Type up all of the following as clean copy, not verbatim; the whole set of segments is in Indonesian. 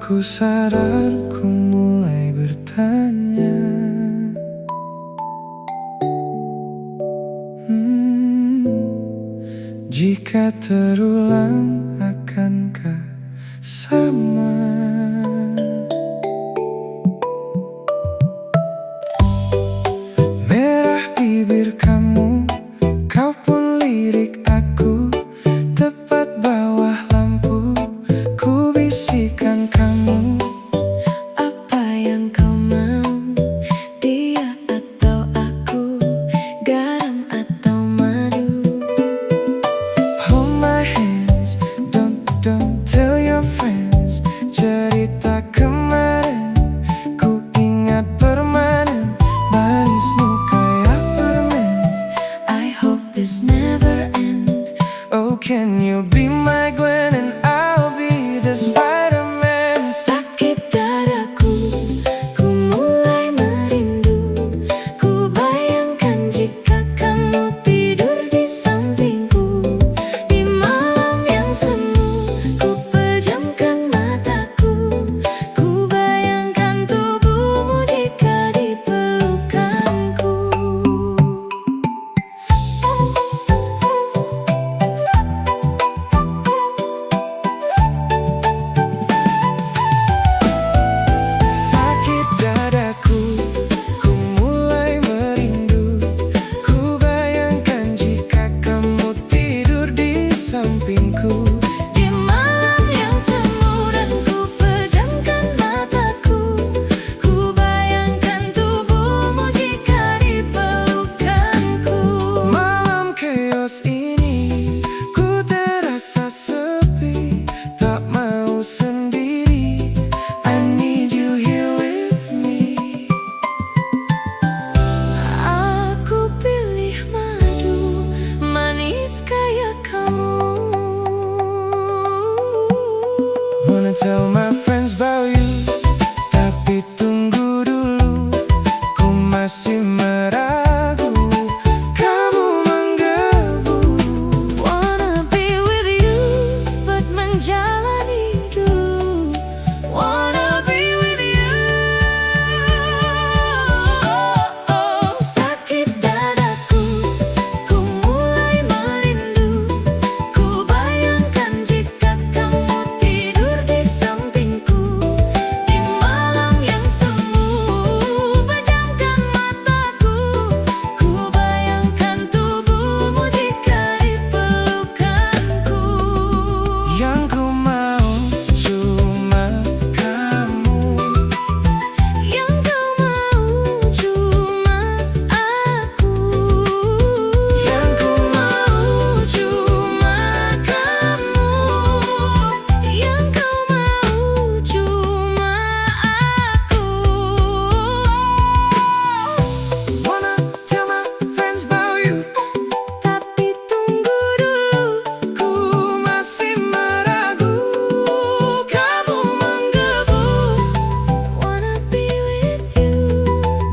Ku sadar ku mulai bertanya, jika terulang akankah sama? Merah bibir kamu, kau pun lirik aku. Tepat bawah lampu, ku bisikan kamu. Apa yang kau mau, dia atau aku, garam atau madu? Hold my hands, don't tell your friends. Cerita kemarin, ku ingat permanen. Manismu kayak permen. I hope this never ends. Oh, can you be my Gwen and I'll be the Spider-Man? Sakit dadaku, ku mulai merindu. Ku bayangkan jika kamu tidur di sampingku. Di malam yang semu, ku pejamkan mataku. Ku bayangkan tubuhmu jika di pelukanku. Sakit dadaku, ku mulai merindu. Ku bayangkan jika kamu tidur di sampingku. Di malam yang semu dan ku pejamkan mataku. Ku bayangkan tubuhmu jika di pelukanku. Malam chaos ini, ku terasa sepi. Tak mau sendiri, I need you here with me. Aku pilih madu, manis kayak kamu. Wanna tell my friends about you, tapi tunggu dulu. Ku masih meragu, kamu menggebu. Wanna be with you, but menjalani dulu. Wanna be with you. Sakit dadaku, ku mulai merindu. Ku bayangkan jika kamu tidur di sampingku. Di malam yang semu, pejamkan mataku. Ku bayangkan tubuhmu jika di pelukanku. Yang ku mau cuma kamu. Yang kau mau cuma aku. Yang ku mau cuma kamu. Yang kau mau cuma aku. Wanna tell my friends about you, Tapi tunggu dulu. ku masih meragu, kamu menggebu. Wanna be with you.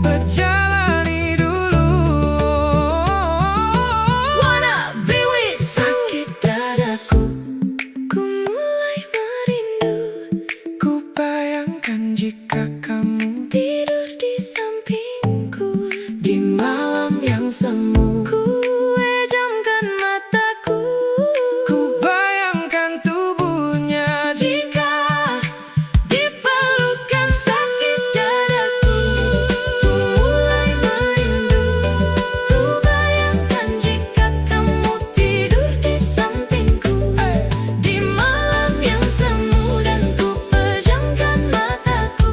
Berjalani dulu. Wanna be with you. Sakit dadaku, ku mulai merindu. Ku bayangkan jika kamu Tidur di sampingku. di malam yang semu. Ku pejamkan mataku. Ku bayangkan tubuhnya Jika dipelukan. Sakit dadaku, ku mulai merindu. Ku bayangkan jika kamu tidur di sampingku. Di malam yang semu dan ku pejamkan mataku.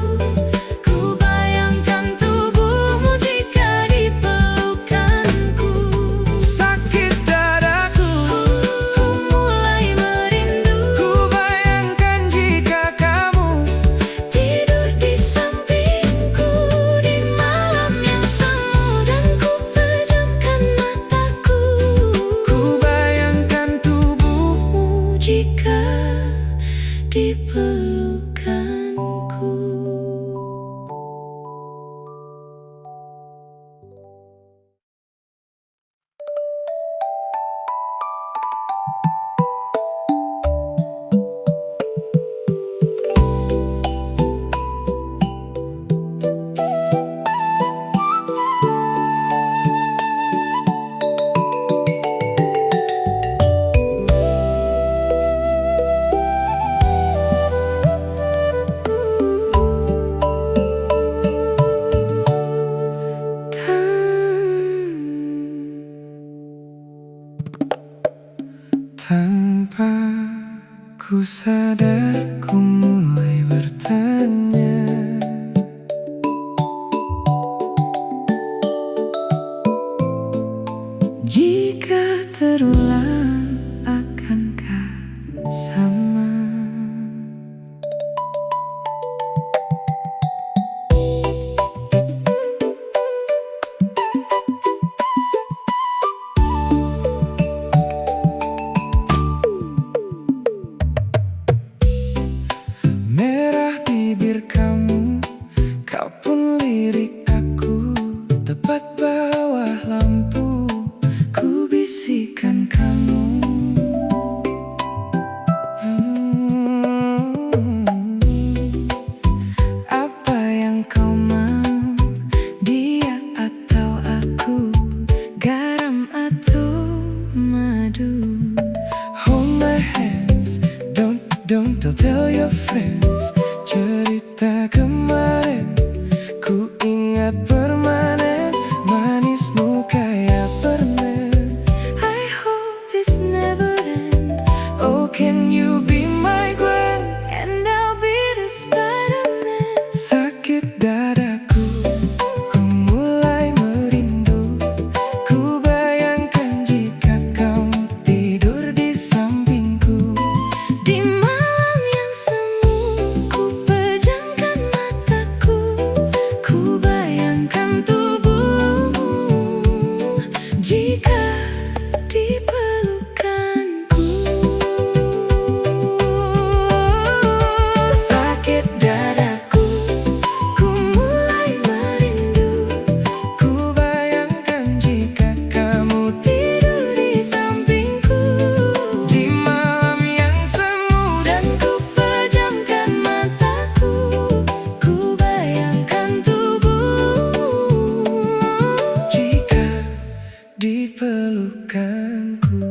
sadar ku mulai bertanya, jika terulang akankah sama? Merah bibir kamu, kau pun lirik aku. Tepat bawah lampu, ku bisikan kamu. Apa yang kau mau, dia atau aku, garam atau madu? Hold my hands, don't tell your friends. Cerita kemarin ku ingat permanen, manismu kayak permen. I hope this never ends. Oh, can you be my Gwen? And I'll be the Spider-Man. Sakit dadaku, ku mulai merindu. Ku bayangkan jika kamu tidur di sampingku. Di malam yang semu, ku pejamkan mataku. Ku bayangkan tubuhmu jika di pelukanku. Sakit dadaku, ku mulai merindu. Ku bayangkan jika kamu Tidur di sampingku, di malam yang semu. dan ku pejamkan mataku. Ku bayangkan tubuhmu Jika di pelukanku.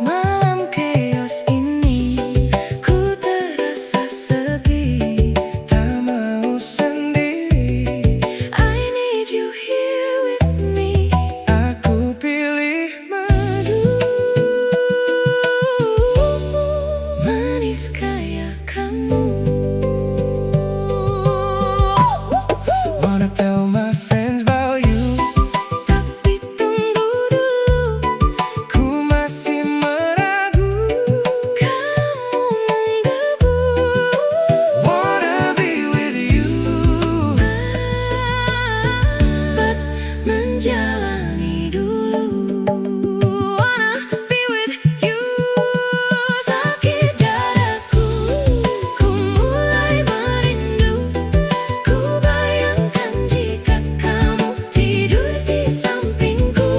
malam chaos ini, ku terasa sepi. Tak mau sendiri, I need you here with me. aku pilih madu. Manis kayak kamu. Wanna tell my friends about you. Tapi tunggu dulu, Ku masih meragu. kamu menggebu. Wanna be with you. But menjalani dulu. Wanna be with you. Sakit dadaku, ku mulai merindu. Ku bayangkan jika kamu tidur di sampingku.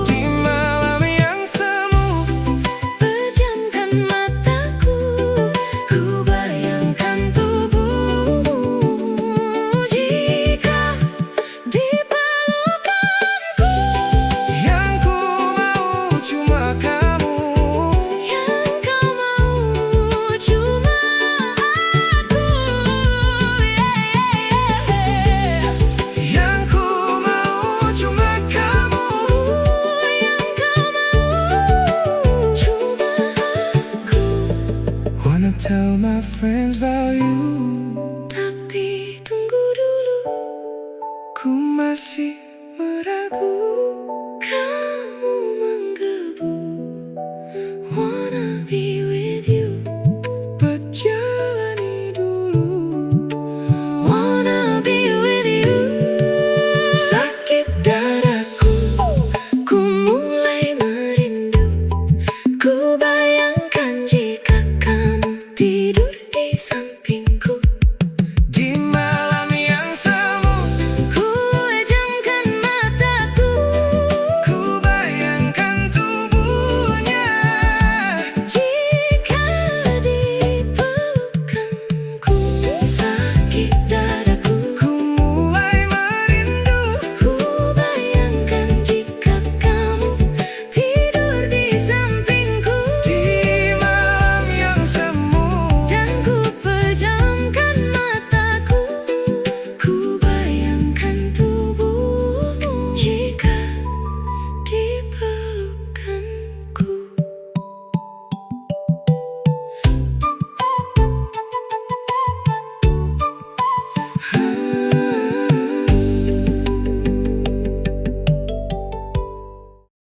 Di malam yang semu, Pejamkan mataku, ku bayangkan tubuhmu jika di pelukanku. yang ku mau cuma kamu. Yang kau mau cuma aku. Yang ku mau cuma kamu. Yang kau mau cuma aku. Wanna tell my friends about you.